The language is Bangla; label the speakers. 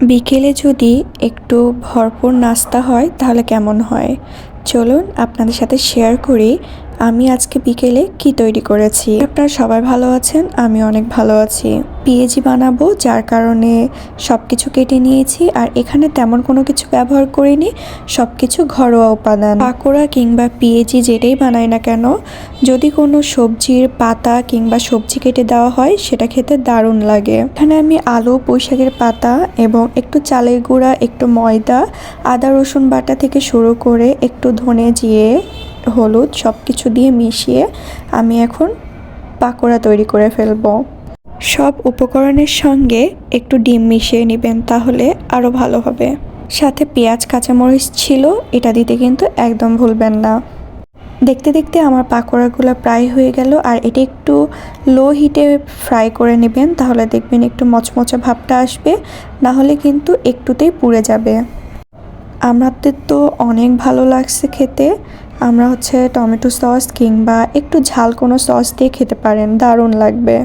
Speaker 1: বিকেলে যদি একটু ভরপুর নাস্তা হয় তাহলে কেমন হয়? চলুন আপনাদের সাথে শেয়ার করি আমি আজকে বিকেলে কি তৈরি করেছি। আপনারা সবাই ভালো আছেন? আমি অনেক ভালো আছি। পেঁয়াজি বানাবো, যার কারণে সবকিছু কেটে নিয়েছি। আর এখানে তেমন কোনো কিছু ব্যবহার করিনি, সবকিছু ঘরোয়া উপাদান। পাকোড়া কিংবা পেঁয়াজি যেটাই বানাই না কেন, যদি কোনো সবজির পাতা কিংবা সবজি কেটে দেওয়া হয় সেটা খেতে দারুণ লাগে। এখানে আমি আলু, পুঁইশাকের পাতা এবং একটু চালের গুঁড়া, একটু ময়দা, আদা রসুন বাটা থেকে শুরু করে একটু ধনে জিরে হলুদ সব কিছু দিয়ে মিশিয়ে আমি এখন পাকোড়া তৈরি করে ফেলবো। সব উপকরণের সঙ্গে একটু ডিম মিশিয়ে নেবেন, তাহলে আরও ভালো হবে। সাথে পেঁয়াজ কাঁচামরিচ ছিল, এটা দিতে কিন্তু একদম ভুলবেন না। দেখতে দেখতে আমার পাকোড়াগুলো প্রায় হয়ে গেল। আর এটা একটু লো হিটে ফ্রাই করে নেবেন, তাহলে দেখবেন একটু মচমচে ভাবটা আসবে, না হলে কিন্তু একটুতেই পুড়ে যাবে। আমাদের তো অনেক ভালো লাগছে খেতে। আমরা টমেটো সস কিংবা একটু ঝাল কোনো সস দিয়ে খেতে পারেন, দারুণ লাগবে।